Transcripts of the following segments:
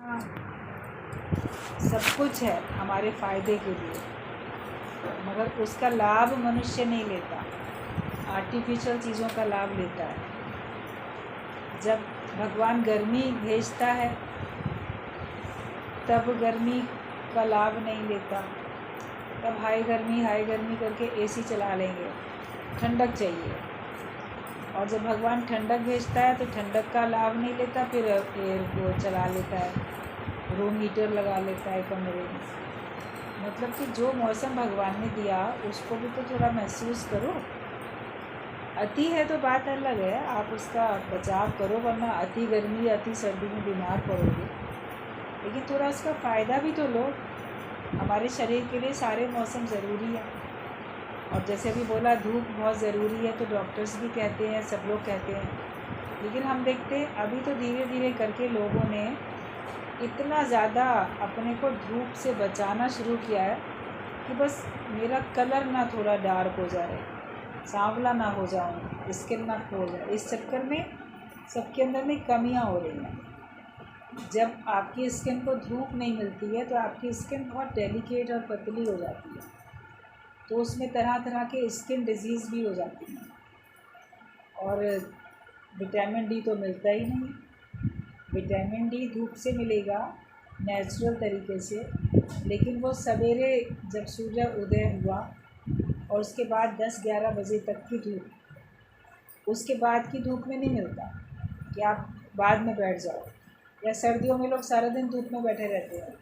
हाँ, सब कुछ है हमारे फ़ायदे के लिए, मगर उसका लाभ मनुष्य नहीं लेता, आर्टिफिशियल चीज़ों का लाभ लेता है। जब भगवान गर्मी भेजता है तब गर्मी का लाभ नहीं लेता, तब हाई गर्मी करके एसी चला लेंगे, ठंडक चाहिए। और जब भगवान ठंडक भेजता है तो ठंडक का लाभ नहीं लेता, फिर एयर को चला लेता है, रूम हीटर लगा लेता है कमरे में। मतलब कि जो मौसम भगवान ने दिया उसको भी तो थोड़ा महसूस करो। अति है तो बात अलग है, आप उसका बचाव करो, वरना अति गर्मी या अति सर्दी में बीमार पड़ोगे। लेकिन थोड़ा उसका फ़ायदा भी तो लो। हमारे शरीर के लिए सारे मौसम ज़रूरी है। और जैसे अभी बोला धूप बहुत ज़रूरी है, तो डॉक्टर्स भी कहते हैं, सब लोग कहते हैं। लेकिन हम देखते हैं अभी तो धीरे धीरे करके लोगों ने इतना ज़्यादा अपने को धूप से बचाना शुरू किया है कि बस मेरा कलर ना थोड़ा डार्क हो जाए, सांवला ना हो जाऊँ, स्किन ना खो जाए। इस चक्कर में सबके अंदर में कमियाँ हो रही हैं। जब आपकी स्किन को धूप नहीं मिलती है तो आपकी स्किन बहुत डेलिकेट और पतली हो जाती है, तो उसमें तरह तरह के स्किन डिजीज़ भी हो जाती हैं। और विटामिन डी तो मिलता ही नहीं। विटामिन डी धूप से मिलेगा नेचुरल तरीके से, लेकिन वो सवेरे जब सूर्य उदय हुआ और उसके बाद 10-11 बजे तक की धूप, उसके बाद की धूप में नहीं मिलता कि आप बाद में बैठ जाओ। या सर्दियों में लोग सारा दिन धूप में बैठे रहते हैं,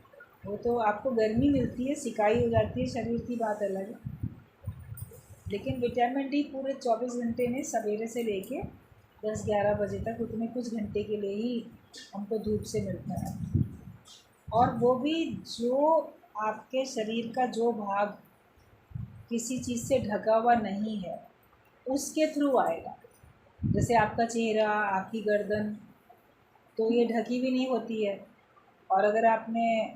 वो तो आपको गर्मी मिलती है, सिकाई हो जाती है शरीर की, बात अलग है। लेकिन विटामिन डी पूरे 24 घंटे में सवेरे से लेके 10-11 बजे तक उतने कुछ घंटे के लिए ही हमको धूप से मिलता है। और वो भी जो आपके शरीर का जो भाग किसी चीज़ से ढका हुआ नहीं है उसके थ्रू आएगा। जैसे आपका चेहरा, आपकी गर्दन, तो ये ढकी भी नहीं होती है। और अगर आपने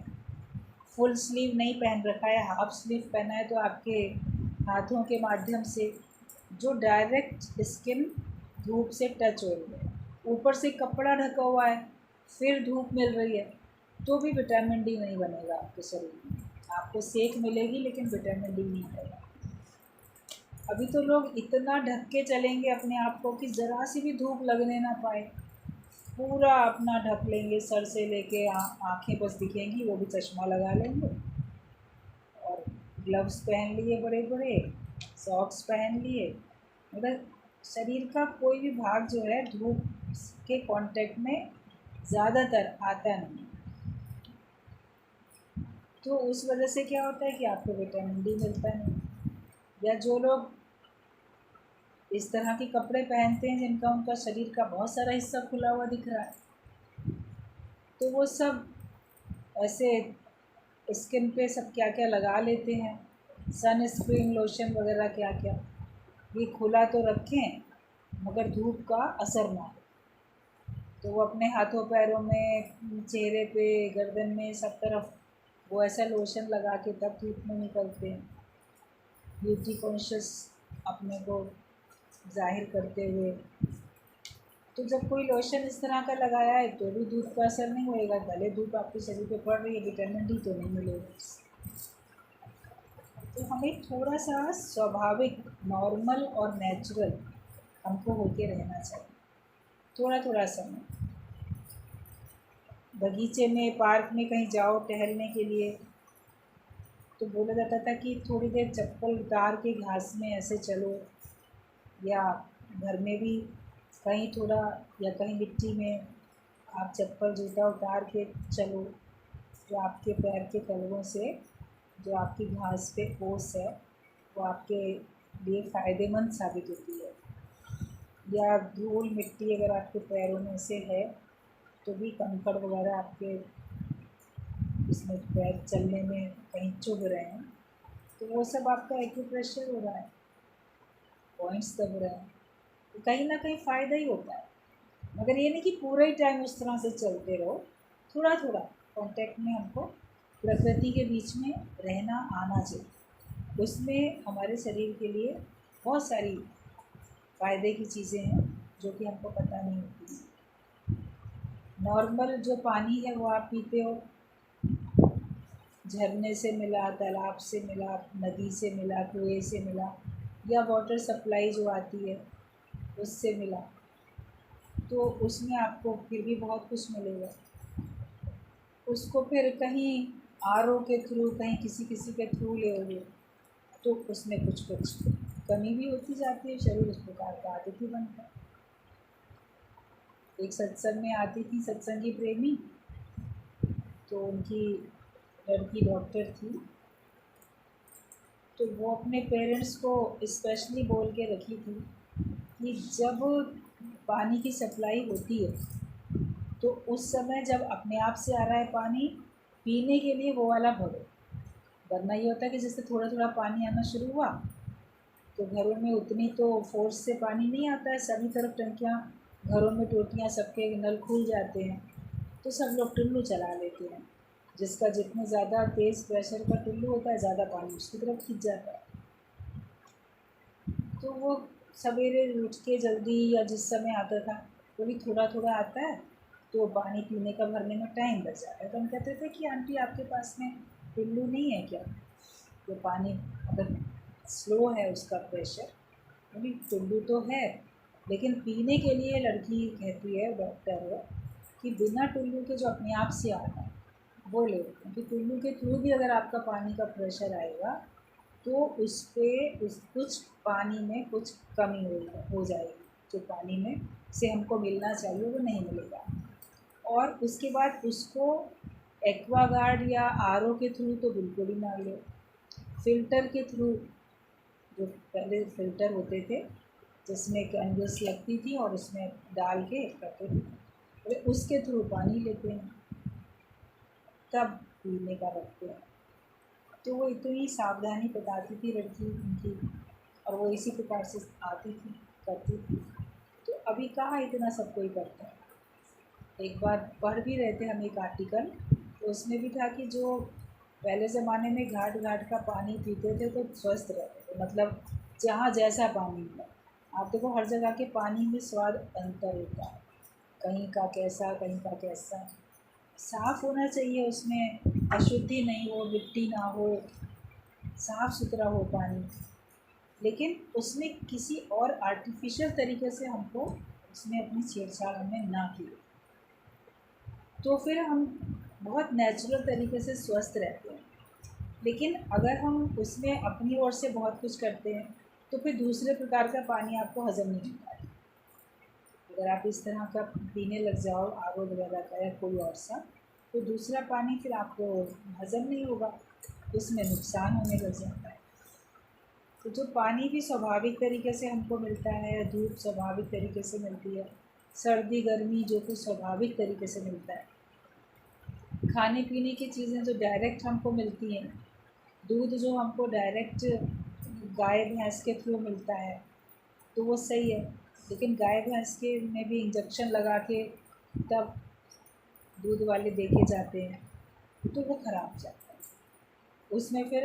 फुल स्लीव नहीं पहन रखा है, हाफ स्लीव पहना है, तो आपके हाथों के माध्यम से जो डायरेक्ट स्किन धूप से टच हो रही है, ऊपर से कपड़ा ढका हुआ है, फिर धूप मिल रही है, तो भी विटामिन डी नहीं बनेगा आपके शरीर में। आपको सेक मिलेगी लेकिन विटामिन डी नहीं आएगा। अभी तो लोग इतना ढक के चलेंगे अपने आप को कि ज़रा सी भी धूप लगने ना पाए, पूरा अपना ढक लेंगे, सर से लेके आँखें बस दिखेंगी, वो भी चश्मा लगा लेंगे, और ग्लव्स पहन लिए बड़े बड़े, सॉक्स पहन लिए। मतलब शरीर का कोई भी भाग जो है धूप के कांटेक्ट में ज़्यादातर आता नहीं, तो उस वजह से क्या होता है कि आपको विटामिन डी मिलता नहीं। या जो लोग इस तरह के कपड़े पहनते हैं जिनका उनका शरीर का बहुत सारा हिस्सा खुला हुआ दिख रहा है, तो वो सब ऐसे स्किन पे सब क्या क्या लगा लेते हैं, सन स्क्रीन, लोशन वगैरह क्या क्या। ये खुला तो रखें मगर धूप का असर ना हो, तो वो अपने हाथों पैरों में, चेहरे पे, गर्दन में, सब तरफ वो ऐसा लोशन लगा के तब धूप में निकलते हैं, ब्यूटी कॉन्शियस अपने को जाहिर करते हुए। तो जब कोई लोशन इस तरह का लगाया है तो भी धूप का असर नहीं होएगा, भले धूप आपके शरीर पे पड़ रही है, विटामिन डी तो नहीं मिलेगा। तो हमें थोड़ा सा स्वाभाविक, नॉर्मल और नेचुरल हमको होके रहना चाहिए। थोड़ा थोड़ा समय बगीचे में, पार्क में कहीं जाओ टहलने के लिए, तो बोला जाता था कि थोड़ी देर चप्पल उतार के घास में ऐसे चलो, या घर में भी कहीं थोड़ा, या कहीं मिट्टी में आप चप्पल जूता उतार के चलो, जो आपके पैर के तलवों से जो आपकी घास पे ओस है वो आपके लिए फ़ायदेमंद साबित होती है। या धूल मिट्टी अगर आपके पैरों में से है तो भी कंकड़ वगैरह आपके इसमें पैर चलने में कहीं चुभ रहे हैं, तो वो सब आपका एक्यूप्रेशर हो रहा है, पॉइंट्स दब रहे हैं, तो कहीं ना कहीं फ़ायदा ही होता है। मगर ये नहीं कि पूरा ही टाइम उस तरह से चलते रहो, थोड़ा थोड़ा कांटेक्ट में हमको प्रकृति के बीच में रहना आना चाहिए। उसमें हमारे शरीर के लिए बहुत सारी फ़ायदे की चीज़ें हैं जो कि हमको पता नहीं होती। नॉर्मल जो पानी है वो आप पीते हो, झरने से मिला, तालाब से मिला, नदी से मिला, कुएं से मिला, या वाटर सप्लाई जो आती है उससे मिला, तो उसमें आपको फिर भी बहुत कुछ मिलेगा। उसको फिर कहीं आरओ के थ्रू, कहीं किसी किसी के थ्रू लोगे तो उसमें कुछ कुछ कमी भी होती जाती है, शरीर उस प्रकार का आदत ही बनता है। एक सत्संग में आती थी सत्संगी प्रेमी, तो उनकी लड़की डॉक्टर थी, तो वो अपने पेरेंट्स को स्पेशली बोल के रखी थी कि जब पानी की सप्लाई होती है तो उस समय जब अपने आप से आ रहा है पानी, पीने के लिए वो वाला भरो। वरना ये होता है कि जैसे थोड़ा थोड़ा पानी आना शुरू हुआ तो घरों में उतनी तो फोर्स से पानी नहीं आता है, सभी तरफ टंकियाँ, घरों में टोटियाँ, सबके नल खुल जाते हैं, तो सब लोग टुल्लू चला लेते हैं। जिसका जितने ज़्यादा तेज़ प्रेशर का टुल्लू होता है, ज़्यादा पानी उसकी तरफ खिंच जाता है। तो वो सवेरे उठ के जल्दी या जिस समय आता था वो भी थोड़ा थोड़ा आता है, तो पानी पीने का भरने में टाइम लग जाता है। तो हम कहते थे कि आंटी आपके पास में टुल्लू नहीं है क्या, तो पानी अगर स्लो है उसका प्रेशर, अभी टुल्लू तो है, लेकिन पीने के लिए लड़की कहती है, डॉक्टर है, कि बिना टुल्लू के जो अपने आप से आता है वो ले, क्योंकि टुल्लू के थ्रू भी अगर आपका पानी का प्रेशर आएगा तो उस पर उस कुछ पानी में कुछ कमी हो जाएगी, जो पानी में से हमको मिलना चाहिए वो नहीं मिलेगा। और उसके बाद उसको एक्वागार्ड या आरओ के थ्रू तो बिल्कुल ही ना लो, फ़िल्टर के थ्रू, जो पहले फ़िल्टर होते थे जिसमें कैंडल्स लगती थी और उसमें डाल के करते थे, तो उसके थ्रू पानी लेते हैं, तब पीने का रखते हैं। तो वो इतनी सावधानी बताती थी लड़की उनकी, और वो इसी प्रकार से आती थी, करती थी। तो अभी कहाँ इतना सब कोई करता है। एक बार पढ़ भी रहे थे हम एक आर्टिकल, तो उसमें भी था कि जो पहले ज़माने में घाट घाट का पानी पीते थे तो स्वस्थ रहते थे, मतलब जहाँ जैसा पानी मिला। आप देखो हर जगह के पानी में स्वाद अंतर होता है, कहीं का कैसा, कहीं का कैसा। साफ़ होना चाहिए, उसमें अशुद्धि नहीं हो, मिट्टी ना हो, साफ़ सुथरा हो पानी, लेकिन उसमें किसी और आर्टिफिशियल तरीके से हमको उसमें अपनी छेड़छाड़ हमने ना की, तो फिर हम बहुत नेचुरल तरीके से स्वस्थ रहते हैं। लेकिन अगर हम उसमें अपनी ओर से बहुत कुछ करते हैं तो फिर दूसरे प्रकार का पानी आपको हज़म नहीं होता है। अगर आप इस तरह का पीने लग जाओ आर ओ वगैरह का या कोई और सा, तो दूसरा पानी फिर आपको हज़म नहीं होगा, उसमें नुकसान होने लग जाता है। तो जो पानी भी स्वाभाविक तरीके से हमको मिलता है, धूप स्वाभाविक तरीके से मिलती है, सर्दी गर्मी जो कुछ स्वाभाविक तरीके से मिलता है, खाने पीने की चीज़ें जो डायरेक्ट हमको मिलती हैं, दूध जो हमको डायरेक्ट गाय भैंस के थ्रू मिलता है तो वो सही है, लेकिन गाय भैंस के में भी इंजेक्शन लगा के तब दूध वाले दे के जाते हैं, तो वो ख़राब जाता है। उसमें फिर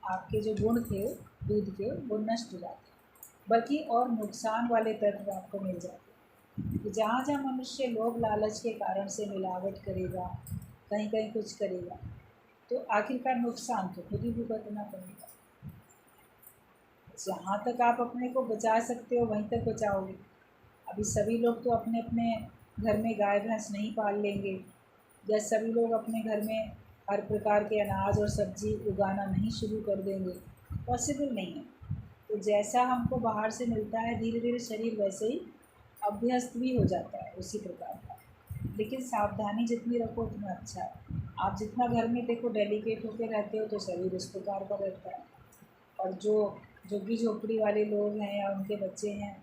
आपके जो गुण थे दूध के वो नष्ट हो जाते हैं, बल्कि और नुकसान वाले तत्व आपको मिल जाते हैं। तो जहाँ जहाँ मनुष्य लोभ लालच के कारण से मिलावट करेगा, कहीं कहीं कुछ करेगा, तो आखिरकार नुकसान तो खुद ही भुगतना पड़ेगा। जहाँ तक आप अपने को बचा सकते हो वहीं तक बचाओगे। अभी सभी लोग तो अपने अपने घर में गाय भैंस नहीं पाल लेंगे, या सभी लोग अपने घर में हर प्रकार के अनाज और सब्ज़ी उगाना नहीं शुरू कर देंगे, पॉसिबल नहीं है। तो जैसा हमको बाहर से मिलता है धीरे धीरे शरीर वैसे ही अभ्यस्त भी हो जाता है उसी प्रकार का। लेकिन सावधानी जितनी रखो उतना अच्छा है। आप जितना घर में देखो डेलिकेट होकर रहते हो तो शरीर उस प्रकार का रहता है। और जो झुग्गी झोपड़ी वाले लोग हैं या उनके बच्चे हैं,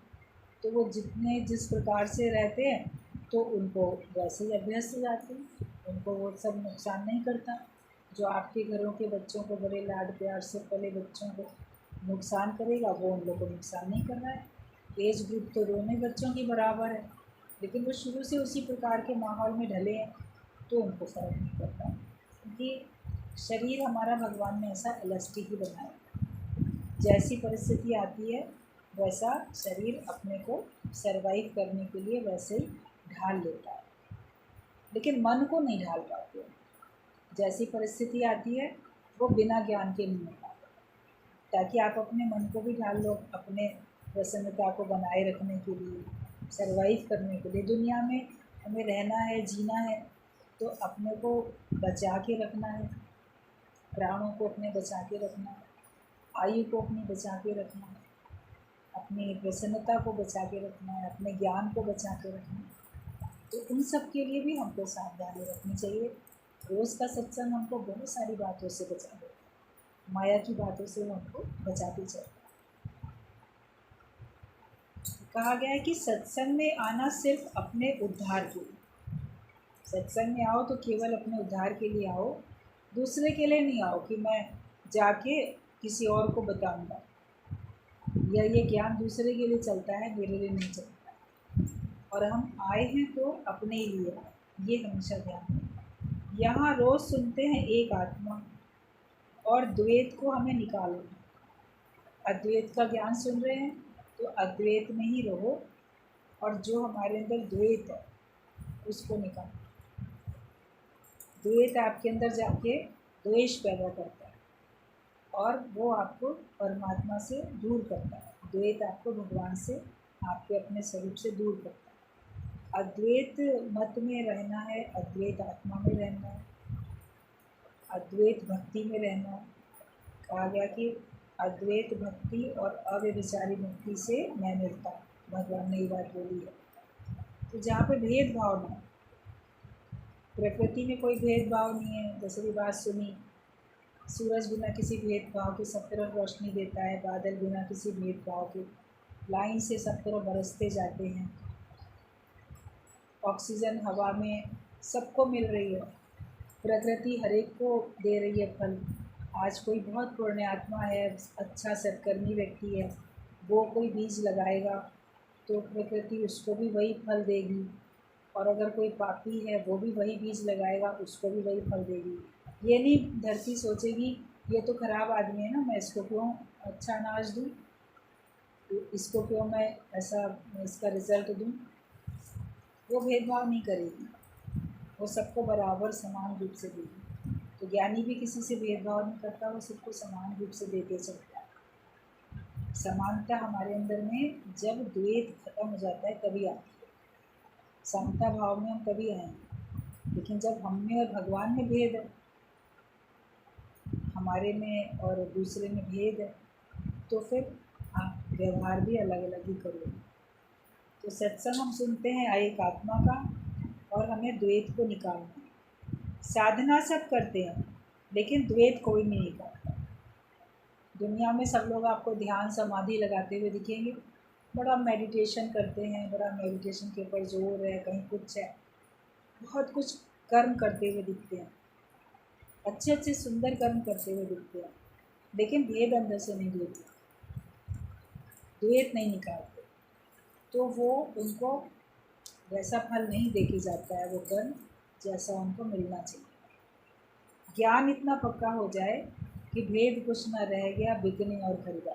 तो वो जितने जिस प्रकार से रहते हैं तो उनको वैसे ही अभ्यस्त हो जाते हैं, उनको वो सब नुकसान नहीं करता। जो आपके घरों के बच्चों को बड़े लाड प्यार से पले बच्चों को नुकसान करेगा वो उन लोग को नुकसान नहीं कर रहा है। एज ग्रुप तो दोनों ही बच्चों की बराबर है, लेकिन वो शुरू से उसी प्रकार के माहौल में ढले हैं तो उनको फ़र्क नहीं पड़ता, क्योंकि शरीर हमारा भगवान ने ऐसा इलास्टिक ही बनाया है। जैसी परिस्थिति आती है वैसा शरीर अपने को सरवाइव करने के लिए वैसे ही ढाल लेता है। लेकिन मन को नहीं ढाल पाते। जैसी परिस्थिति आती है वो बिना ज्ञान के नहीं होता, ताकि आप अपने मन को भी ढाल लो अपने प्रसन्नता को बनाए रखने के लिए, सरवाइव करने के लिए। दुनिया में हमें रहना है, जीना है, तो अपने को बचा के रखना है, प्राणों को अपने बचा के रखना है, आयु को अपनी बचा के रखना है, अपनी प्रसन्नता को बचा के रखना है, अपने ज्ञान को बचा के रखना है। तो उन सब के लिए भी हमको सावधानी रखनी चाहिए। रोज़ का सत्संग हमको बहुत सारी बातों से बचा देता है, माया की बातों से हमको बचाते चलता है। कहा गया है कि सत्संग में आना सिर्फ अपने उद्धार के लिए। सत्संग में आओ तो केवल अपने उद्धार के लिए आओ, दूसरे के लिए नहीं आओ कि मैं जाके किसी और को बताऊंगा, या ये ज्ञान दूसरे के लिए चलता है, मेरे लिए नहीं चलता। और हम आए हैं तो अपने ही लिए आए, ये हमेशा ध्यान रखें। यहाँ रोज़ सुनते हैं एक आत्मा, और द्वैत को हमें निकालना। अद्वैत का ज्ञान सुन रहे हैं तो अद्वैत में ही रहो, और जो हमारे अंदर द्वैत है उसको निकालो। द्वैत आपके अंदर जाके द्वेष पैदा करता है, और वो आपको परमात्मा से दूर करता है। द्वैत आपको भगवान से, आपके अपने स्वरूप से दूर करता है। अद्वैत मत में रहना है, अद्वैत आत्मा में रहना है, अद्वैत भक्ति में रहना है। कहा गया कि अद्वैत भक्ति और अव्यभिचारी भक्ति से मैं मिलता हूँ, भगवान ने ये बात बोली है। तो जहाँ पे भेदभाव ना, प्रकृति में कोई भेदभाव नहीं है। जैसे भी बात सुनी, सूरज बिना किसी भेदभाव के सब तरफ रोशनी देता है, बादल बिना किसी भेदभाव के लाइन से सब तरफ बरसते जाते हैं, ऑक्सीजन हवा में सबको मिल रही है, प्रकृति हर एक को दे रही है फल। आज कोई बहुत पुण्यात्मा है, अच्छा सत्कर्मी व्यक्ति है, वो कोई बीज लगाएगा तो प्रकृति उसको भी वही फल देगी, और अगर कोई पापी है वो भी वही बीज लगाएगा, उसको भी वही फल देगी। ये नहीं धरती सोचेगी ये तो ख़राब आदमी है ना, मैं इसको क्यों अच्छा अनाज दूँ, इसको क्यों मैं ऐसा इसका रिज़ल्ट दूँ। वो भेदभाव नहीं करेगी, वो सबको बराबर समान रूप से देगी। तो ज्ञानी भी किसी से भेदभाव नहीं करता, वो सबको समान रूप से देते चलता है। समानता हमारे अंदर में जब द्वैत खत्म हो जाता है तभी आती है। समता भाव में हम तभी आएंगे, लेकिन जब हम में और भगवान में भेद है, हमारे में और दूसरे में भेद है, तो फिर आप व्यवहार भी अलग अलग ही करोगे। तो सत्संग हम सुनते हैं एक आत्मा का, और हमें द्वैत को निकालना है। साधना सब करते हैं लेकिन द्वैत कोई नहीं निकालता। दुनिया में सब लोग आपको ध्यान समाधि लगाते हुए दिखेंगे, बड़ा मेडिटेशन करते हैं, बड़ा मेडिटेशन के ऊपर जोर है, कहीं कुछ है, बहुत कुछ कर्म करते हुए दिखते हैं, अच्छे अच्छे सुंदर कर्म करते हुए दिखते हैं, लेकिन भेद अंदर से नहीं देते, द्वैत नहीं निकालते। तो वो उनको वैसा फल नहीं देके जाता है वो कर्म जैसा उनको मिलना चाहिए। ज्ञान इतना पक्का हो जाए कि भेद कुछ ना रह गया, बिकने और खरीदा,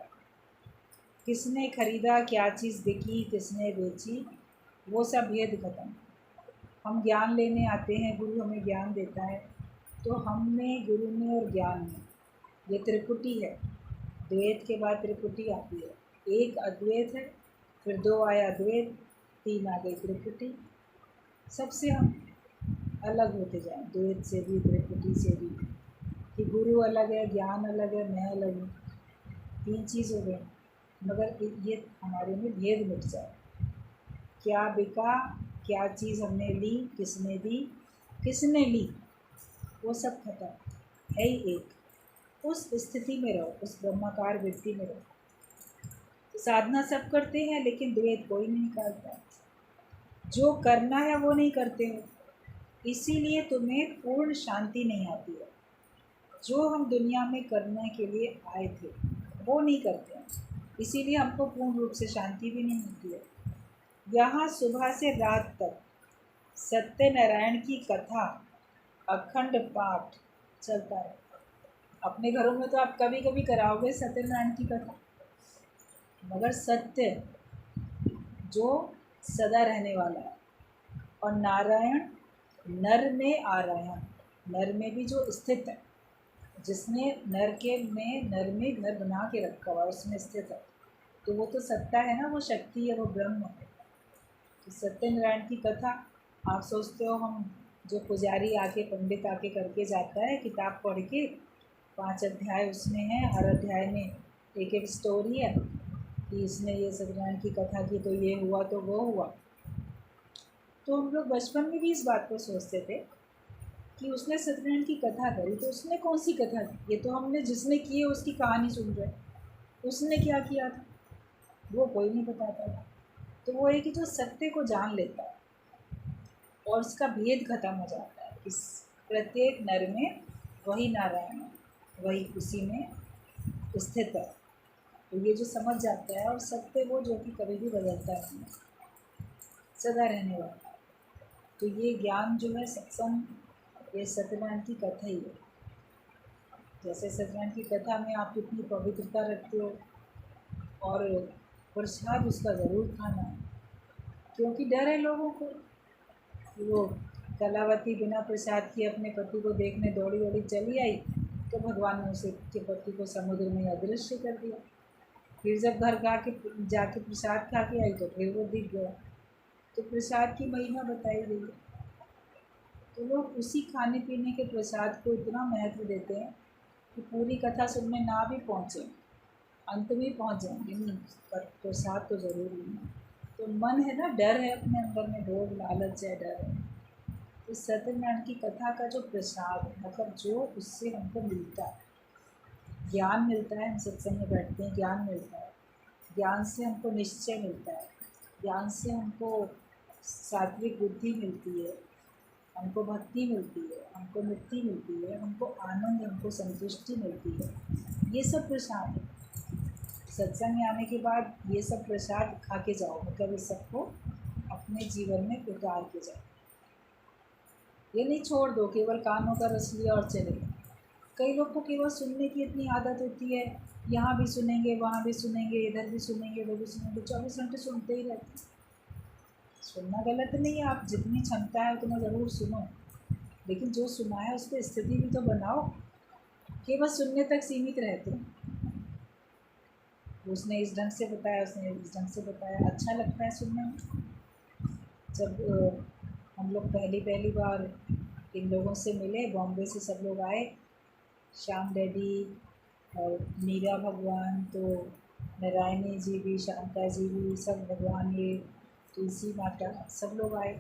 किसने खरीदा, क्या चीज़ बिकी, किसने बेची, वो सब भेद खत्म। हम ज्ञान लेने आते हैं, गुरु हमें ज्ञान देता है, तो हम में, गुरु में और ज्ञान में ये त्रिपुटी है। द्वैत के बाद त्रिपुटी आती है, एक अद्वैत है, फिर दो आया द्वैत, तीन आ गई त्रिपुटी। सबसे हम अलग होते जाएं, द्वैत से भी, त्रिपुटी से भी, कि गुरु अलग है, ज्ञान अलग है, मैं अलग हूँ, तीन चीज़ हो गई। मगर ये हमारे में भेद मिट जाए, क्या बिका, क्या चीज़ हमने ली, किसने दी, किसने ली, वो सब खत्म है ही एक। उस स्थिति में रहो, उस ब्रह्माकार वृत्ति में रहो। तो साधना सब करते हैं लेकिन द्वैत कोई नहीं निकालता। जो करना है वो नहीं करते हो, इसीलिए तुम्हें पूर्ण शांति नहीं आती है। जो हम दुनिया में करने के लिए आए थे वो नहीं करते हैं, इसीलिए हमको पूर्ण रूप से शांति भी नहीं मिलती है। यहाँ सुबह से रात तक सत्यनारायण की कथा, अखंड पाठ चलता है। अपने घरों में तो आप कभी कभी कराओगे सत्यनारायण की कथा, मगर सत्य जो सदा रहने वाला है, और नारायण नर में आ रहे हैं, नर में भी जो स्थित है, जिसने नर में घर बना के रखा हुआ है, उसमें स्थित है, तो वो तो सत्ता है ना, वो शक्ति है, वो ब्रह्म है। तो सत्यनारायण की कथा आप सोचते हो हम जो पुजारी आके पंडित आके करके जाता है किताब पढ़ के, 5 अध्याय उसमें है, हर अध्याय में एक एक स्टोरी है कि इसने ये सत्यनारायण की कथा की तो ये हुआ तो वो हुआ। तो हम लोग बचपन में भी इस बात को सोचते थे कि उसने सत्यनारायण की कथा करी तो उसने कौन सी कथा की, ये तो हमने जिसने की है उसकी कहानी सुन रहे, उसने क्या किया था वो कोई नहीं बताता था। तो वो है कि जो सत्य को जान लेता है और उसका भेद खत्म हो जाता है, इस प्रत्येक नर में वही नारायण है, वही उसी में स्थित है। तो ये जो समझ जाता है, और सत्य वो जो कि कभी भी बदलता नहीं है, सदा रहने वाला है। तो ये ज्ञान जो है सत्संग, ये सत्यनारायण की कथा ही है। जैसे सत्यनारायण की कथा में आप कितनी पवित्रता रखते हो, और प्रसाद उसका ज़रूर खाना है, क्योंकि डर है लोगों को। वो कलावती बिना प्रसाद के अपने पति को देखने दौड़ी दौड़ी चली आई, तो भगवान ने उसे के पति को समुद्र में अदृश्य कर दिया। फिर जब घर जाके प्रसाद खा के आई तो फिर वो दिख गया। तो प्रसाद की महिमा बताई गई है। तो लोग उसी खाने पीने के प्रसाद को इतना महत्व देते हैं कि पूरी कथा सुनने ना भी पहुँचे, अंत में पहुँच जाएंगे, नहीं पर प्रसाद तो ज़रूरी है। तो मन है ना, डर है अपने अंदर में, भोग लालच है, डर है। तो सत्यनारायण की कथा का जो प्रसाद है, मतलब जो उससे हमको मिलता है, ज्ञान मिलता है, हम सत्संग में बैठते हैं, ज्ञान मिलता है, ज्ञान से हमको निश्चय मिलता है, ज्ञान से हमको सात्विक बुद्धि मिलती है, हमको भक्ति मिलती है, हमको मुक्ति मिलती है, हमको आनंद, हमको संतुष्टि मिलती है। ये सब प्रसाद है। सत्संग में आने के बाद ये सब प्रसाद खा के जाओ, मतलब इस सबको अपने जीवन में उतार के जाओ। ये नहीं छोड़ दो केवल कानों का रस लिया और चले गए। कई लोग को केवल सुनने की इतनी आदत होती है, यहाँ भी सुनेंगे, वहाँ भी सुनेंगे, इधर भी सुनेंगे, वो भी सुनेंगे, 24 घंटे सुनते ही रहते। सुनना गलत नहीं है, आप जितनी क्षमता है उतना ज़रूर सुनो, लेकिन जो सुना है उस पर स्थिति भी तो बनाओ। केवल सुनने तक सीमित रहते हैं, उसने इस ढंग से बताया, उसने इस ढंग से बताया, अच्छा लगता है सुनने में। जब हम लोग पहली बार इन लोगों से मिले, बॉम्बे से सब लोग आए, श्याम डैडी और मीरा भगवान, तो नारायणी जी भी, शांता जी भी, सब भगवान, ये तुलसी माता, सब लोग आए।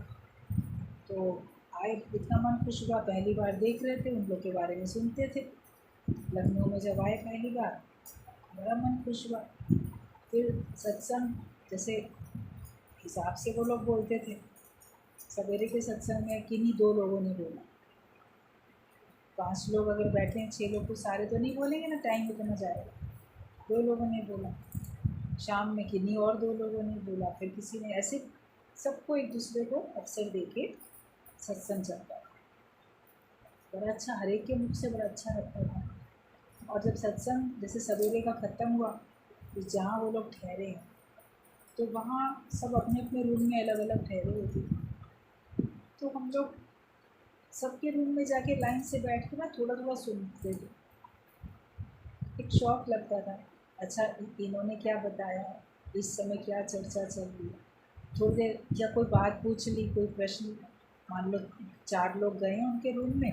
तो आए, इतना मन खुश हुआ, पहली बार देख रहे थे, उन लोग के बारे में सुनते थे। लखनऊ में जब आए पहली बार, बड़ा मन खुश हुआ। फिर सत्संग जैसे हिसाब से वो लोग बोलते थे, सवेरे के सत्संग में किन्हीं 2 लोगों ने बोला। 5 लोग अगर बैठे हैं, 6 लोग तो सारे तो नहीं बोलेंगे ना, टाइम इतना जाएगा। 2 लोगों ने बोला, शाम में किन्हीं और 2 लोगों ने बोला, फिर किसी ने, ऐसे सबको एक दूसरे को अवसर दे के सत्संग चलता है। बड़ा अच्छा, हर एक के मुख से बड़ा अच्छा लगता था। और जब सत्संग जैसे सवेरे का ख़त्म हुआ, तो जहाँ वो लोग ठहरे हैं, तो वहाँ सब अपने अपने रूम में अलग अलग ठहरे हुए थे। तो हम लोग सबके रूम में जाके लाइन से बैठ के ना थोड़ा थोड़ा सुनते थे। एक शौक लगता था, अच्छा इन्होंने क्या बताया, इस समय क्या चर्चा चल रही है। थोड़ी देर या कोई बात पूछ ली, कोई प्रश्न, मान लो 4 लोग गए हैं उनके रूम में,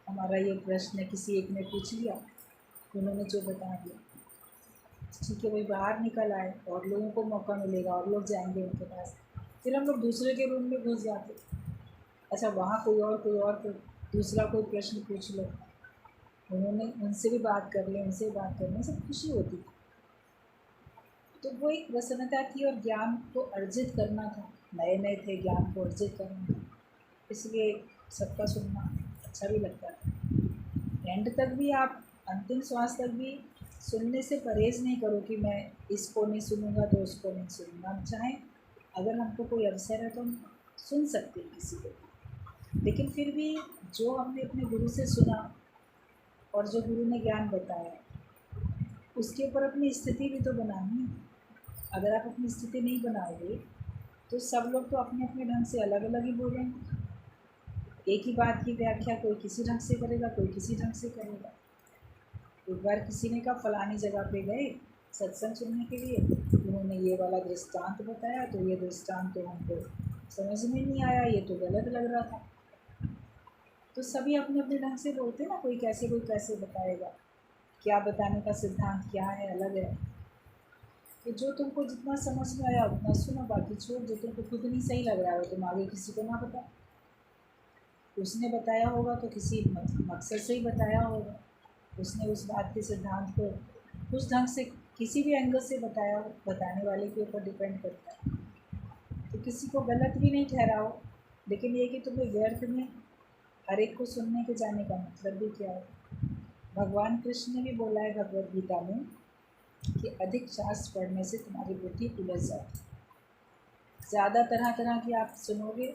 हमारा ये प्रश्न है, किसी एक ने पूछ लिया, उन्होंने जो बता दिया, ठीक है भाई, बाहर निकल आए, और लोगों को मौका मिलेगा, और लोग जाएंगे उनके पास, फिर हम लोग दूसरे के रूम में घुस जाते। अच्छा वहाँ कोई और दूसरा कोई प्रश्न पूछ लो, उन्होंने उनसे भी बात कर लें, उनसे बात करने से खुशी होती थी। तो वो एक प्रसन्नता थी, और ज्ञान को अर्जित करना था, नए नए थे, ज्ञान को अर्जित करना था, इसलिए सबका सुनना अच्छा भी लगता था। एंड तक भी आप, अंतिम श्वास तक भी सुनने से परहेज़ नहीं करो कि मैं इसको नहीं सुनूंगा तो उसको नहीं सुनूंगा। हम चाहें, अगर हमको कोई अवसर है तो हम सुन सकते हैं किसी को, लेकिन फिर भी जो हमने अपने गुरु से सुना और जो गुरु ने ज्ञान बताया, उसके ऊपर अपनी स्थिति भी तो बनानी है। अगर आप अपनी स्थिति नहीं बनाओगे तो सब लोग तो अपने अपने ढंग से अलग अलग ही बोलेंगे। एक ही बात की व्याख्या कोई किसी ढंग से करेगा, कोई किसी ढंग से करेगा। एक बार किसी ने कहा फलानी जगह पे गए सत्संग सुनने के लिए, उन्होंने ये वाला दृष्टांत बताया, तो ये दृष्टांत तो हमको समझ में नहीं आया, ये तो गलत लग रहा था। तो सभी अपने अपने ढंग से बोलते हैं ना, कोई कैसे बताएगा, क्या बताने का सिद्धांत क्या है अलग है। कि जो तुमको जितना समझ में आया उतना सुनो, बाकी छोड़। जो तुमको खुद नहीं सही लग रहा है वो तुम आगे किसी को ना बताओ। उसने बताया होगा तो किसी मकसद से ही बताया होगा, उसने उस बात के सिद्धांत को उस ढंग से किसी भी एंगल से बताया हो, बताने वाले के ऊपर डिपेंड करता है। तो किसी को गलत भी नहीं ठहराओ, लेकिन ये कि तुम्हें व्यर्थ में हर एक को सुनने के जाने का मतलब भी क्या है। भगवान कृष्ण ने भी बोला है भगवद गीता में कि अधिक शास्त्र पढ़ने से तुम्हारी बुद्धि उलझ जाती है। ज़्यादा तरह तरह की आप सुनोगे,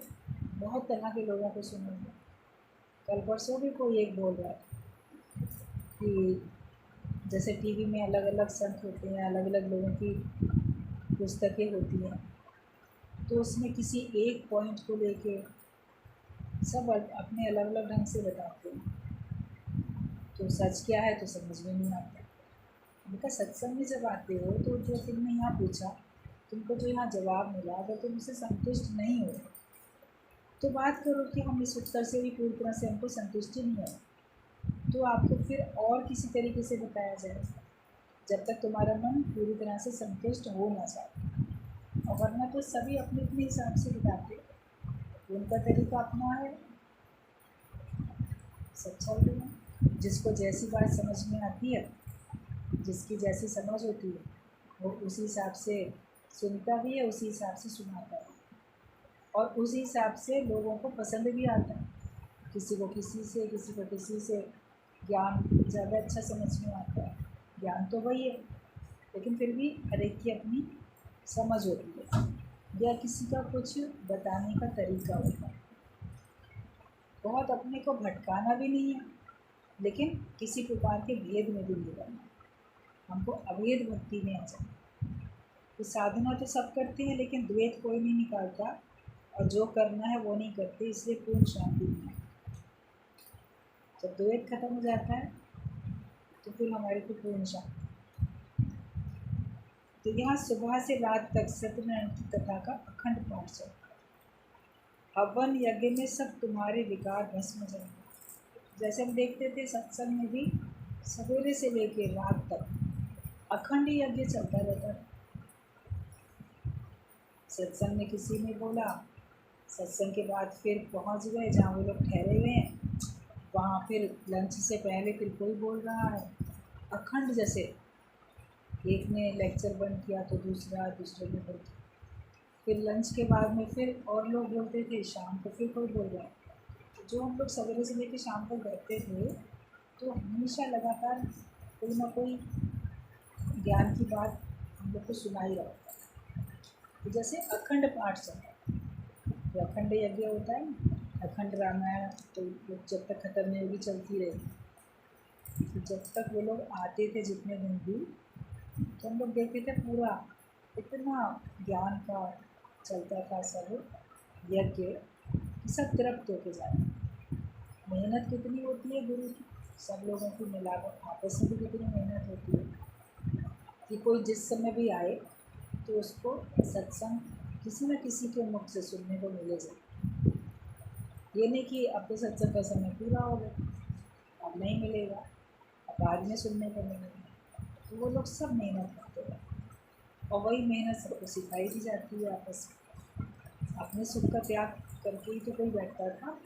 बहुत तरह के लोगों को सुनोगे। कल परसों भी कोई एक बोल रहा है कि जैसे टीवी में अलग अलग संत होते हैं, अलग अलग लोगों की पुस्तकें होती हैं, तो उसमें किसी एक पॉइंट को लेके सब अपने अलग अलग ढंग से बताते हैं, तो सच क्या है तो समझ में नहीं आता। उनका सत्संग में जब आते हो तो जो तुमने यहाँ पूछा, तुमको जो यहाँ जवाब मिला, अगर तुम उससे संतुष्ट नहीं हो तो बात करो कि हम इस उत्तर से भी पूरी तरह से हमको संतुष्टि नहीं है, तो आपको फिर और किसी तरीके से बताया जाए, जब तक तुम्हारा मन पूरी तरह से संतुष्ट हो ना जाए। और वरना तो सभी अपने अपने हिसाब से बताते, उनका तरीका अपना है, सब चल रहा है। जिसको जैसी बात समझ में आती है, जिसकी जैसी समझ होती है, वो उसी हिसाब से सुनता भी है, उसी हिसाब से सुनाता है, और उसी हिसाब से लोगों को पसंद भी आता है। किसी को किसी से, किसी को किसी से ज्ञान ज़्यादा अच्छा समझ में आता है। ज्ञान तो वही है, लेकिन फिर भी हर एक की अपनी समझ होती है, या किसी का कुछ बताने का तरीका होता है। बहुत अपने को भटकाना भी नहीं है, लेकिन किसी प्रकार के भेद में भी नहीं रहना। हमको अभेद भक्ति में आ जाए। तो साधना तो सब करते हैं, लेकिन द्वैत कोई नहीं निकालता, और जो करना है वो नहीं करते, इसलिए पूर्ण शांति नहीं है। जब द्वैत खत्म हो जाता है तो फिर हमारे को पूर्ण शांति। तो यहाँ सुबह से रात तक सत्यनारायण की कथा का अखंड पाठ चलता है। हवन यज्ञ में सब तुम्हारे विकार भस्म हो जाएंगे। जैसे हम देखते थे सत्संग में भी सवेरे से लेकर रात तक अखंड यज्ञ चलता रहता है। सत्संग में किसी ने बोला, सत्संग के बाद फिर पहुंच गए जहाँ वो लोग ठहरे हुए हैं, वहाँ फिर लंच से पहले फिर कोई बोल रहा है, अखंड। जैसे एक ने लेक्चर बंद किया तो दूसरे ने बंद किया, फिर लंच के बाद में फिर और लोग बोलते थे, शाम को फिर कोई बोल रहा है। जो हम लोग सवेरे से लेकर शाम तक बैठते थे, तो हमेशा लगातार कोई ना कोई ज्ञान की बात हम लोग को सुनाई रहा था। तो जैसे अखंड पाठ चल रहा है, जो अखंड यज्ञ होता है ना, अखंड रामायण, तो जब तक खत्म नहीं होगी चलती रहेगी। तो जब तक वो लोग आते थे जितने दिन भी, तो हम लोग देखते थे पूरा इतना ज्ञान का चलता था सब यज्ञ, सब तृप्त होके जाए। मेहनत कितनी होती है गुरु की, सब लोगों की मिलाकर आपस में भी कितनी मेहनत होती है कि कोई जिस समय भी आए तो उसको सत्संग किसी न किसी के मुख से सुनने को मिले जाए। ये नहीं कि अब तो सत्संग का समय पूरा हो गया, अब नहीं मिलेगा, अब बाद में सुनने को मिलेगा। तो वो लोग सब मेहनत करते हैं, और वही मेहनत सबको सिखाई भी जाती है आपस में। अपने सुख का त्याग करके ही तो कोई बैठता था,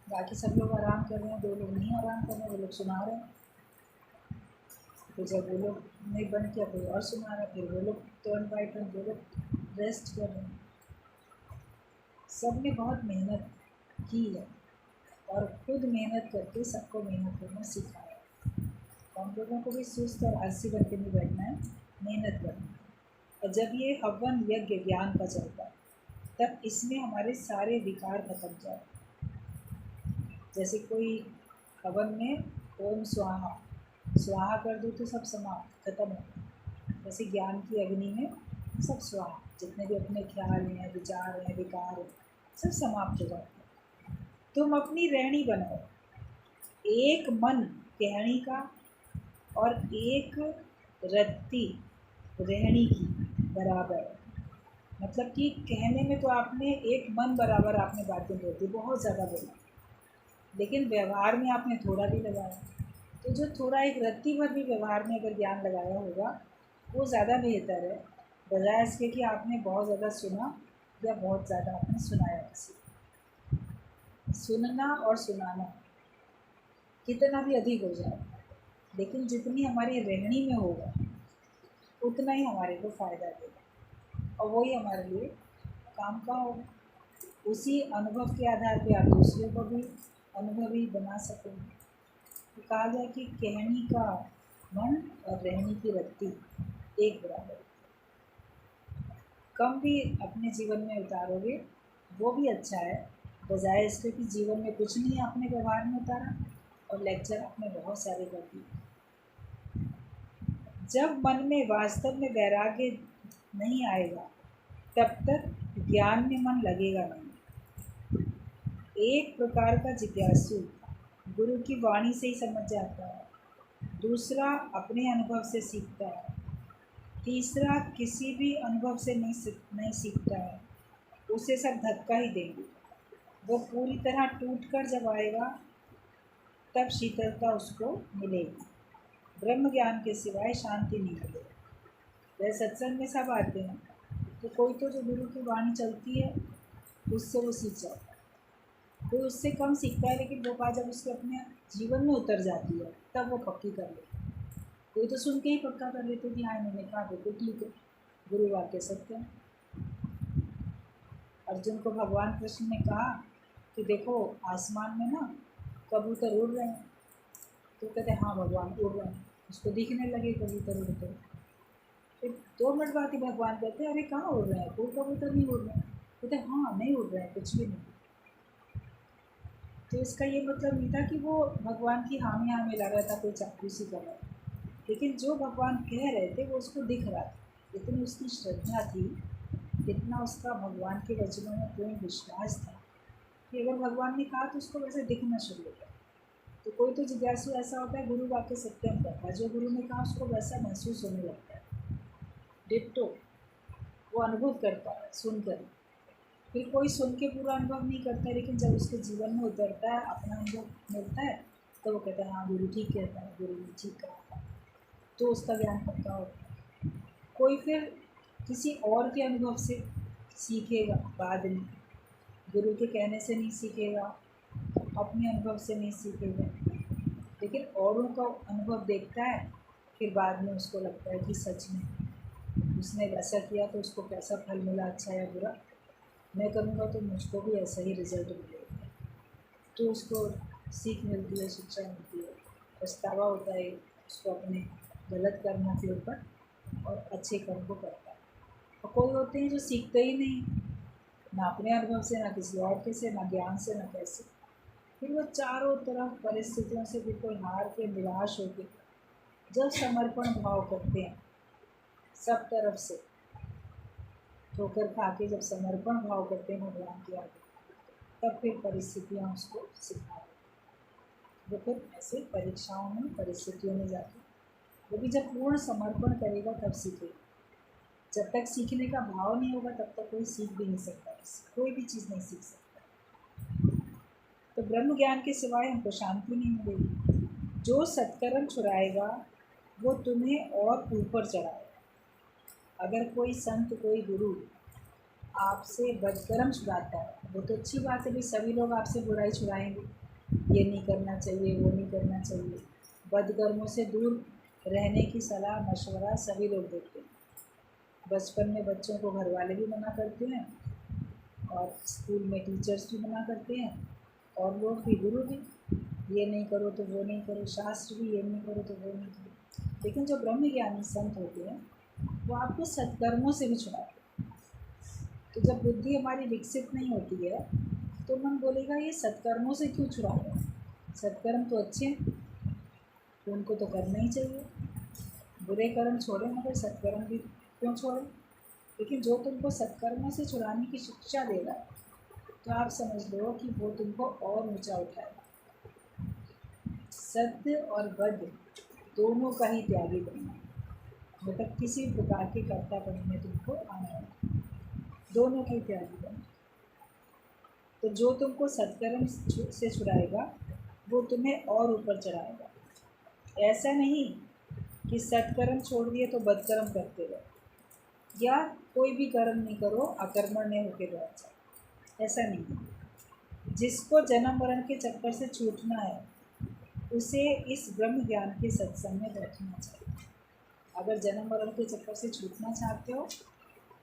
बाकी सब लोग आराम कर रहे हैं, 2 लोग नहीं आराम कर रहे हैं, वो लोग सुना रहे हैं। तो जब वो लोग नहीं बंद किया कोई और सुना रहा है, फिर वो लोग टर्न बाई टर्न वो लोग रेस्ट कर रहे हैं। सब ने बहुत मेहनत की है, और खुद मेहनत करके सबको मेहनत करना सिखाया। तो हम लोगों को भी सुस्त और आलसी बन के नहीं बैठना है, मेहनत करना है। और जब ये हवन यज्ञ ज्ञान का चलता है, तब इसमें हमारे सारे विकार खत्म जाए। जैसे कोई हवन में ओम स्वाहा स्वाहा कर दो तो सब समाप्त खत्म हो। जैसे ज्ञान की अग्नि में सब स्वाहा, जितने भी अपने ख्याल हैं, विचार हैं, विकार हैं, सब समाप्त हो जाते हैं। तुम अपनी रहनी बनाओ, एक मन कहनी का और एक रत्ती रहनी की बराबर। मतलब कि कहने में तो आपने एक मन बराबर आपने बातें बोल दी, बहुत ज़्यादा बोला, लेकिन व्यवहार में आपने थोड़ा भी लगाया। तो जो थोड़ा एक रत्ती भर भी व्यवहार में अगर ज्ञान लगाया होगा वो ज़्यादा बेहतर है, बजाय इसके कि आपने बहुत ज़्यादा सुना या बहुत ज़्यादा आपने सुनाया। किसी सुनना और सुनाना कितना भी अधिक हो जाए, लेकिन जितनी हमारी रहनी में होगा उतना ही हमारे को फ़ायदा देगा और वही हमारे लिए काम का होगा। उसी अनुभव के आधार पे आप दूसरों को भी अनुभवी बना सकेंगे। तो कहा गया कि कहनी का मन और रहनी की रत्ती एक बराबर। कम भी अपने जीवन में उतारोगे वो भी अच्छा है, बजाय इसके कि जीवन में कुछ नहीं आपने व्यवहार में उतारा और लेक्चर आपने बहुत सारे कर दिए। जब मन में वास्तव में वैराग्य नहीं आएगा तब तक ज्ञान में मन लगेगा नहीं। एक प्रकार का जिज्ञासु गुरु की वाणी से ही समझ जाता है, दूसरा अपने अनुभव से सीखता है, तीसरा किसी भी अनुभव से नहीं सीखता है, उसे सब धक्का ही देंगे। वो पूरी तरह टूट कर जब आएगा तब शीतलता उसको मिलेगी। ब्रह्म ज्ञान के सिवाय शांति नहीं मिलेगी। वह सत्संग में सब आते हैं तो कोई तो जो गुरु की वाणी चलती है उससे वो सीख जाता है, कोई उससे कम सीखता है, लेकिन वो बात जब उसके अपने जीवन में उतर जाती है तब वो पक्की कर लेता है। कोई तो सुन के ही पक्का कर लेते कि हाँ इन्होंने कहा बिल्कुल ठीक है, गुरु वाक्य सत्य है। अर्जुन को भगवान कृष्ण ने कहा कि देखो आसमान में ना कबूतर उड़ रहे हैं, तो कहते हाँ भगवान उड़ रहे हैं, उसको दिखने लगे कबूतर उड़ते। फिर 2 मिनट बाद ही भगवान कहते हैं अरे कहाँ उड़ रहे हैं, कोई कबूतर नहीं उड़ रहे हैं। कहते हाँ नहीं उड़ रहे हैं, कुछ भी नहीं। तो इसका ये मतलब नहीं था कि वो भगवान की हामी हाँ मिला रहा था, कोई चापलूसी कर रहा था, लेकिन जो भगवान कह रहे थे वो उसको दिख रहा था। इतनी उसकी श्रद्धा थी, इतना उसका भगवान के वचनों में पूर्ण विश्वास था कि अगर भगवान ने कहा तो उसको वैसे दिखना शुरू हो गया। तो कोई तो जिज्ञासु ऐसा होता है गुरु वाक्य सत्यम करता है, जो गुरु ने कहा उसको वैसा महसूस होने लगता है, डिट्टो वो अनुभव करता है सुनकर। फिर कोई सुन के पूरा अनुभव नहीं करता, लेकिन जब उसके जीवन में उतरता है, अपना अनुभव मिलता है, तो वो कहता है हाँ गुरु ठीक कहता है, गुरु ने ठीक कहा, तो उसका ज्ञान पक्का होता है। कोई फिर किसी और के अनुभव से सीखेगा बाद में, गुरु के कहने से नहीं सीखेगा, अपने अनुभव से नहीं सीखेगा, लेकिन औरों का अनुभव देखता है, फिर बाद में उसको लगता है कि सच में उसने वैसा किया तो उसको कैसा फल मिला, अच्छा या बुरा, मैं करूँगा तो मुझको भी ऐसा ही रिजल्ट मिलेगा। तो उसको सीख मिलती है, शिक्षा मिलती है, पछतावा होता है उसको अपने गलत कर्मों के ऊपर और अच्छे कर्म को करता है। और कोई होते हैं जो सीखते ही नहीं, ना अपने अनुभव से, ना किसी और के से, ना ज्ञान से, ना कैसे। फिर वो चारों तरफ परिस्थितियों से बिल्कुल हार के निराश होकर जब समर्पण भाव करते हैं, सब तरफ से ठोकर खा के जब समर्पण भाव करते हैं भगवान के आगे, तब फिर परिस्थितियाँ उसको सिखाती हैं। वो फिर ऐसे परीक्षाओं में, परिस्थितियों में जाके वो भी जब पूर्ण समर्पण करेगा तब सीखेगा। जब तक सीखने का भाव नहीं होगा तब तक कोई सीख भी नहीं सकता, कोई भी चीज़ नहीं सीख सकता। तो ब्रह्म ज्ञान के सिवाय हमको शांति नहीं मिलेगी। जो सत्कर्म छुड़ाएगा वो तुम्हें और ऊपर चढ़ाएगा। अगर कोई संत, कोई गुरु आपसे बदकर्म छुड़ाता है वो तो अच्छी बात है, भाई सभी लोग आपसे बुराई छुड़ाएंगे, ये नहीं करना चाहिए, वो नहीं करना चाहिए। बदकर्मों से दूर रहने की सलाह मशवरा सभी लोग देते हैं। बचपन में बच्चों को घर वाले भी मना करते हैं और स्कूल में टीचर्स भी मना करते हैं और लोग भी, गुरु भी, ये नहीं करो तो वो नहीं करो, शास्त्र भी ये नहीं करो तो वो नहीं करो। लेकिन जो ब्रह्म ज्ञानी संत होते हैं वो आपको सत्कर्मों से भी छुड़ाते हैं। तो जब बुद्धि हमारी विकसित नहीं होती है तो मन बोलेगा ये सत्कर्मों से क्यों छुड़ा रहे हैं, सत्कर्म तो अच्छे हैं तो उनको तो करना ही चाहिए, बुरे कर्म छोड़ें मगर सत्कर्म भी क्यों छोड़ें। लेकिन जो तुमको सत्कर्मों से छुड़ाने की शिक्षा दे रहा है तो आप समझ लो कि वो तुमको और ऊंचा उठाएगा। सत्य और बद दोनों का ही त्यागी बनना, मतलब किसी प्रकार के कर्तापन में तुमको आना है, दोनों के त्यागी बनना। तो जो तुमको सत्कर्म से छुड़ाएगा वो तुम्हें और ऊपर चढ़ाएगा। ऐसा नहीं कि सत्कर्म छोड़ दिए तो बदकर्म करते रहो, या कोई भी कर्म नहीं करो, अकर्मण्य होके बैठ जाओ, ऐसा नहीं है। जिसको जन्म मरण के चक्कर से छूटना है उसे इस ब्रह्म ज्ञान के सत्संग में बैठना चाहिए। अगर जन्म मरण के चक्कर से छूटना चाहते हो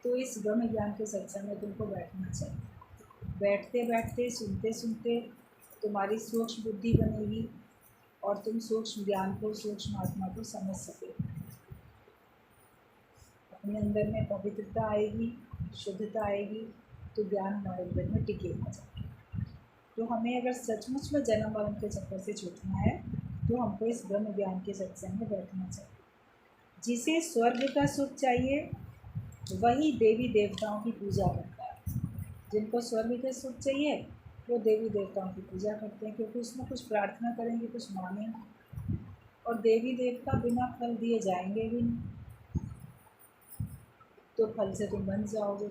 तो इस ब्रह्म ज्ञान के सत्संग में तुमको बैठना चाहिए। बैठते बैठते सुनते सुनते तुम्हारी सूक्ष्म बुद्धि बनेगी और तुम सूक्ष्म ज्ञान को, सूक्ष्म आत्मा को समझ सके। अपने अंदर में पवित्रता आएगी, शुद्धता आएगी, तो ज्ञान हमारे अंदर में टिकेगा। तो हमें अगर सचमुच में जन्म मरण के चक्कर से छूटना है तो हमको इस ब्रह्म ज्ञान के सत्संग में बैठना चाहिए। जिसे स्वर्ग का सुख चाहिए वही देवी देवताओं की पूजा करता है। जिनको स्वर्ग का सुख चाहिए वो देवी देवताओं की पूजा करते हैं, क्योंकि उसमें कुछ प्रार्थना करेंगे, कुछ मानेंगे, और देवी देवता बिना फल दिए जाएंगे भी नहीं, तो फल से तुम बन जाओगे।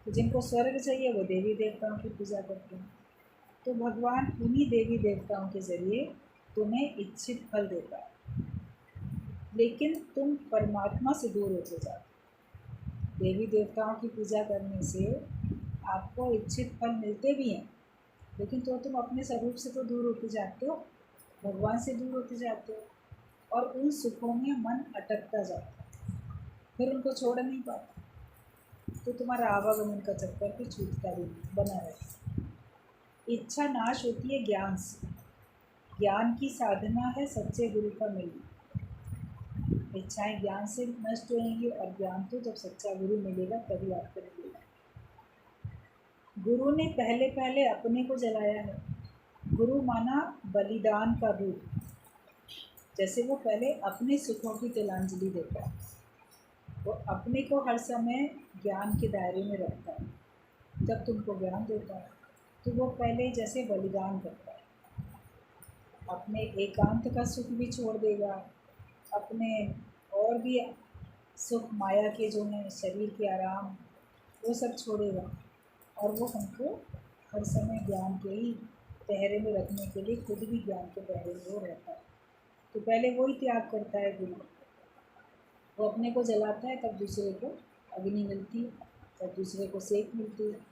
तो जिनको स्वर्ग चाहिए वो देवी देवताओं की पूजा करते हैं। तो भगवान उन्हीं देवी देवताओं के ज़रिए तुम्हें इच्छित फल देता है, लेकिन तुम परमात्मा से दूर होते जाते। देवी देवताओं की पूजा करने से आपको इच्छित फल मिलते भी हैं, लेकिन तो तुम अपने स्वरूप से तो दूर होते जाते हो, भगवान से दूर होते जाते हो, और उन सुखों में मन अटकता जाता है, फिर उनको छोड़ नहीं पाता। तो तुम्हारा आवागमन का चक्कर भी छूटता भी बना रहता। इच्छा नाश होती है ज्ञान से। ज्ञान की साधना है सच्चे गुरु का मिलना। इच्छाएं ज्ञान से नष्ट होंगी, और ज्ञान तो जब सच्चा गुरु मिलेगा तभी आपको मिलेगा। गुरु ने पहले पहले अपने को जलाया है। गुरु माना बलिदान का रूप। जैसे वो पहले अपने सुखों की तिलांजलि देता है, वो अपने को हर समय ज्ञान के दायरे में रखता है, जब तुमको ज्ञान देता है तो वो पहले जैसे बलिदान करता है, अपने एकांत का सुख भी छोड़ देगा, अपने और भी सुख माया के जो हैं, शरीर के आराम, वो सब छोड़ेगा, और वो हमको हर समय ज्ञान के ही पहरे में रखने के लिए खुद भी ज्ञान के पहरे में वो रहता है। तो पहले वो ही त्याग करता है गुरु। वो अपने को जलाता है, तब दूसरे को अग्नि मिलती है, तब दूसरे को सेक मिलती है,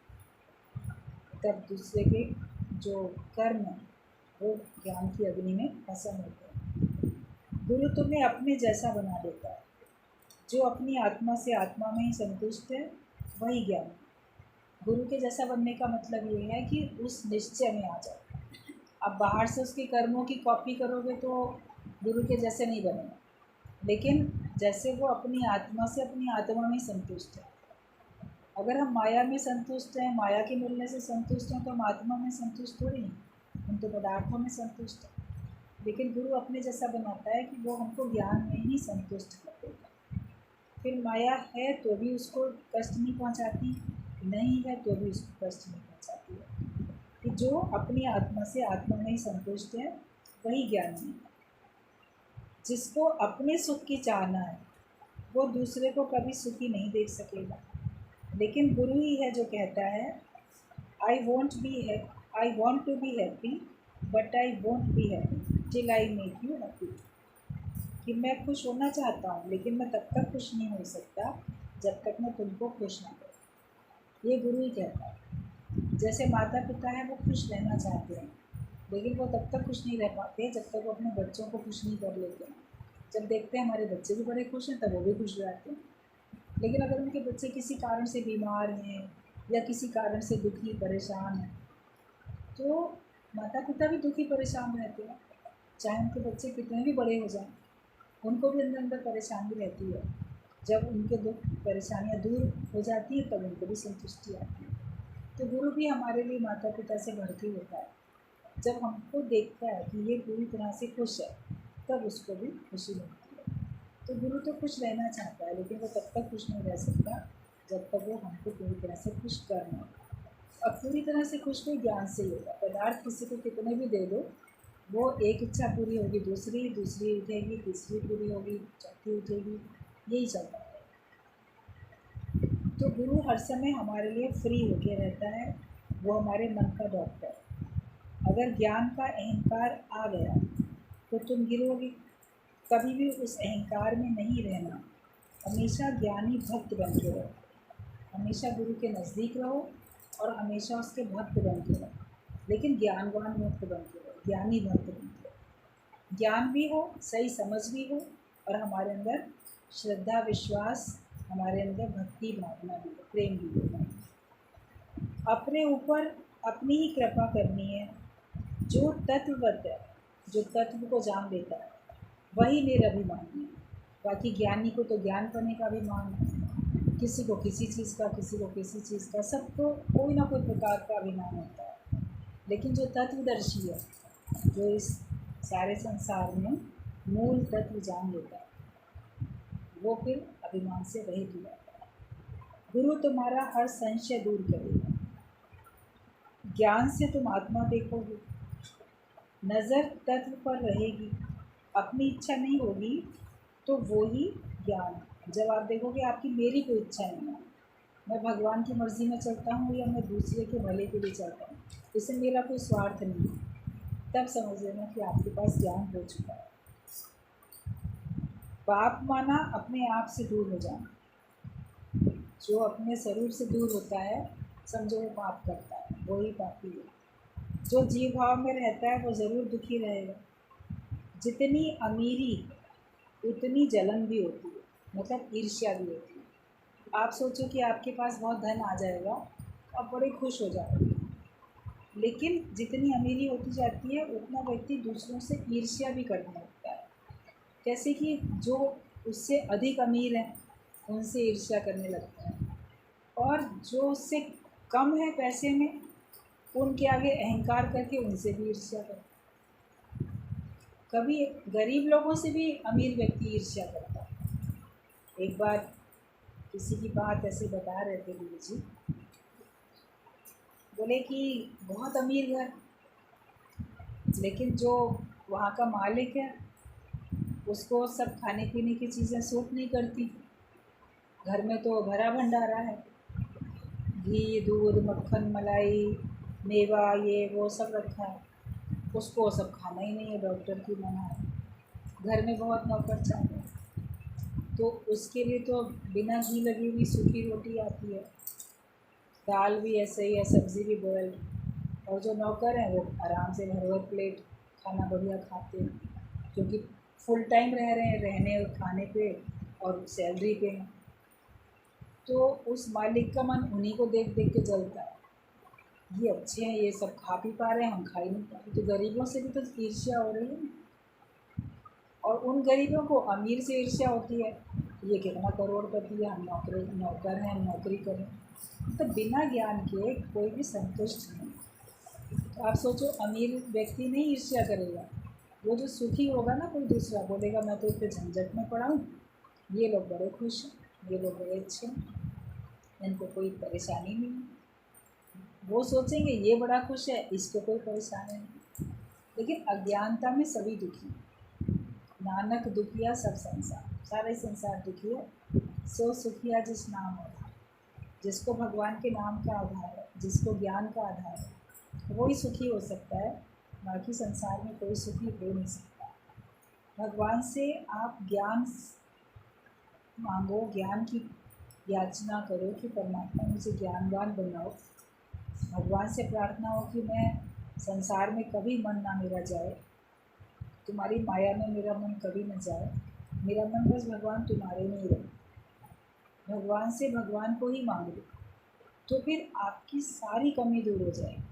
तब दूसरे के जो कर्म है वो ज्ञान की अग्नि में भस्म होते हैं। गुरु तुम्हें अपने जैसा बना देता है। जो अपनी आत्मा से आत्मा में ही संतुष्ट है वही ज्ञान है। गुरु के जैसा बनने का मतलब ये है कि उस निश्चय में आ जाओ। अब बाहर से उसके कर्मों की कॉपी करोगे तो गुरु के जैसे नहीं बनेगा, लेकिन जैसे वो अपनी आत्मा से अपनी आत्मा में संतुष्ट है। अगर हम माया में संतुष्ट हैं, माया के मिलने से संतुष्ट हैं, तो हम आत्मा में संतुष्ट थोड़ी हैं, हम तो पदार्थों में संतुष्ट हैं। लेकिन गुरु अपने जैसा बनाता है कि वो हमको ज्ञान में ही संतुष्ट कर देगा। फिर माया है तो भी उसको कष्ट नहीं पहुंचाती, नहीं है तो भी उसको कष्ट नहीं पहुंचाती है। कि जो अपनी आत्मा से आत्मा में ही संतुष्ट है वही ज्ञानी है। जिसको अपने सुख की चाहना है वो दूसरे को कभी सुखी नहीं देख सकेगा, लेकिन गुरु ही है जो कहता है I want to be happy but I want be happy till I make you happy. कि मैं खुश होना चाहता हूँ, लेकिन मैं तब तक खुश नहीं हो सकता जब तक मैं तुमको खुश ना करूँ। ये गुरु ही कहता है। जैसे माता पिता हैं वो खुश रहना चाहते हैं, लेकिन वो तब तक खुश नहीं रह पाते जब तक वो अपने बच्चों को खुश नहीं कर लेते हैं। जब देखते हैं हमारे बच्चे भी बड़े खुश हैं तब वो भी खुश रहते हैं। लेकिन अगर उनके बच्चे किसी कारण से बीमार हैं या किसी कारण से दुखी परेशान हैं, तो माता पिता भी दुखी परेशान रहते हैं। चाहे उनके बच्चे कितने भी बड़े हो जाएं, उनको भी अंदर अंदर परेशानी रहती है। जब उनके दुख परेशानियाँ दूर हो जाती हैं तब उनको भी संतुष्टि आती है। तो गुरु भी हमारे लिए माता पिता से बढ़ के होता है। जब हमको देखता है कि ये पूरी तरह से खुश है तब उसको भी खुशी मिलती है। तो गुरु तो खुश रहना चाहता है, लेकिन वो तब तक खुश नहीं रह सकता जब तक वो हमको पूरी तरह से खुश कर ना। अब पूरी तरह से खुश कोई ज्ञान से ही होगा। पदार्थ किसी को कितने भी दे दो, वो एक इच्छा पूरी होगी, दूसरी दूसरी उठेगी, तीसरी पूरी होगी, चौथी उठेगी, यही चलता है। तो गुरु हर समय हमारे लिए फ्री होके रहता है, वो हमारे मन का डॉक्टर। अगर ज्ञान का अहंकार आ गया तो तुम गिरोगे। कभी भी उस अहंकार में नहीं रहना, हमेशा ज्ञानी भक्त बन के रहो, हमेशा गुरु के नज़दीक रहो और हमेशा उसके भक्त बन के रहो, लेकिन ज्ञानवान भक्त बन के रहो, ज्ञानी भक्त बन के रहो। ज्ञान भी हो, सही समझ भी हो, और हमारे अंदर श्रद्धा विश्वास, हमारे अंदर भक्ति भावना भी हो, प्रेम भी हो। अपने ऊपर अपनी ही कृपा करनी है। जो तत्ववत है, जो तत्व को जान लेता है, वही निरभिमानी है। बाकी ज्ञानी को तो ज्ञान पाने का अभिमान है, किसी को किसी चीज़ का, किसी को किसी चीज़ का, सबको कोई ना कोई प्रकार का अभिमान होता है। लेकिन जो तत्वदर्शी है, जो इस सारे संसार में मूल तत्व जान लेता है, वो फिर अभिमान से रहित हो जाता है। गुरु तुम्हारा हर संशय दूर करेगा। ज्ञान से तुम आत्मा देखोगे, नज़र तत्व पर रहेगी, अपनी इच्छा नहीं होगी, तो वो ही ज्ञान है। जब आप देखोगे आपकी मेरी कोई इच्छा नहीं है, मैं भगवान की मर्ज़ी में चलता हूँ या मैं दूसरे के भले के लिए चलता हूँ, इससे मेरा कोई स्वार्थ नहीं है, तब समझ लेना कि आपके पास ज्ञान हो चुका है। पाप माना अपने आप से दूर हो जाना। जो अपने स्वरूप से दूर होता है, समझो वो पाप करता है, वही पापी है। जो जीव भाव में रहता है वो ज़रूर दुखी रहेगा। जितनी अमीरी उतनी जलन भी होती है, मतलब ईर्ष्या भी होती है। आप सोचो कि आपके पास बहुत धन आ जाएगा, आप बड़े खुश हो जाओगे, लेकिन जितनी अमीरी होती जाती है उतना व्यक्ति दूसरों से ईर्ष्या भी करने लगता है। कैसे कि जो उससे अधिक अमीर हैं उनसे ईर्ष्या करने लगता है, और जो उससे कम है पैसे में, उनके आगे अहंकार करके उनसे भी ईर्ष्या करता है। कभी गरीब लोगों से भी अमीर व्यक्ति ईर्ष्या करता है। एक बार किसी की बात ऐसे बता रहे थे गुरु जी, बोले कि बहुत अमीर घर, लेकिन जो वहाँ का मालिक है उसको सब खाने पीने की चीज़ें सूट नहीं करती। घर में तो भरा भंडारा है, घी दूध मक्खन मलाई मेवा ये वो सब रखा है, उसको सब खाना ही नहीं है, डॉक्टर की मना है। घर में बहुत नौकर चाकर है, तो उसके लिए तो बिना घी लगी हुई सूखी रोटी आती है, दाल भी ऐसे ही है, सब्ज़ी भी बॉयल, और जो नौकर हैं वो आराम से भर भर प्लेट खाना बढ़िया खाते हैं, क्योंकि फुल टाइम रह रहे हैं, रहने और खाने पे और सैलरी पे हैं। तो उस मालिक का मन उन्हीं को देख देख के जलता है, ये अच्छे हैं, ये सब खा पी पा रहे हैं, हम खा ही नहीं पा रहे। तो गरीबों से भी तो ईर्ष्या हो रही है, और उन गरीबों को अमीर से ईर्ष्या होती है, ये कितना करोड़पति है, हम नौकर हैं, हम नौकरी करें। तो बिना ज्ञान के कोई भी संतुष्ट नहीं। तो आप सोचो, अमीर व्यक्ति नहीं ईर्ष्या करेगा, वो जो सुखी होगा ना, कोई दूसरा बोलेगा मैं तो इतने झंझट में पड़ा हूँ, ये लोग बड़े खुश हैं, ये लोग बड़े अच्छे हैं, इनको कोई परेशानी नहीं है। वो सोचेंगे ये बड़ा खुश है, इसको कोई परेशानी नहीं। लेकिन अज्ञानता में सभी दुखी हैं। नानक दुखिया सब संसार, सारा ही संसार दुखी है। सो सुखिया जिस नाम आधार, जिसको भगवान के नाम का आधार है, जिसको ज्ञान का आधार है, वो ही सुखी हो सकता है। बाकी संसार में कोई सुखी हो नहीं सकता। भगवान से आप ज्ञान मांगो, ज्ञान की याचना करो कि परमात्मा मुझे ज्ञानवान बनाओ। भगवान से प्रार्थना हो कि मैं संसार में कभी मन ना मेरा जाए, तुम्हारी माया में मेरा मन कभी न जाए, मेरा मन बस भगवान तुम्हारे में ही रहे। भगवान से भगवान को ही मांग लो, तो फिर आपकी सारी कमी दूर हो जाएगी।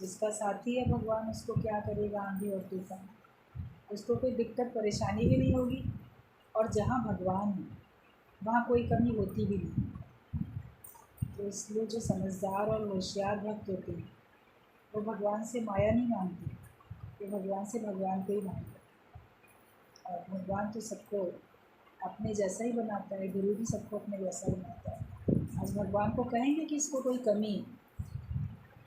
जिसका साथी है भगवान, उसको क्या करेगा आंधी और तूफान, उसको कोई दिक्कत परेशानी भी नहीं होगी। और जहाँ भगवान है वहाँ कोई कमी होती भी नहीं। तो इसलिए जो समझदार और होशियार भक्त होते हैं वो भगवान से माया नहीं मांगते, वो भगवान से भगवान को ही मांगते। और भगवान तो सबको अपने जैसा ही बनाता है, गुरु भी सबको अपने जैसा ही बनाता है। आज भगवान को कहेंगे कि इसको कोई कमी है।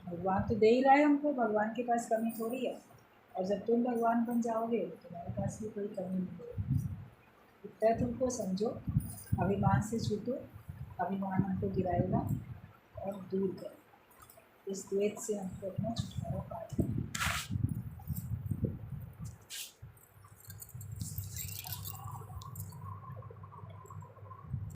भगवान तो दे ही रहा है हमको, भगवान के पास कमी थोड़ी है। और जब तुम भगवान बन जाओगे तो तुम्हारे पास भी कोई कमी नहीं होगी। इतना तुमको समझो, अभिमान से छूटो, अभिमान हमको गिराएगा और दूर करो। इस द्वैत से हमको अपना छुटकारा पाना है।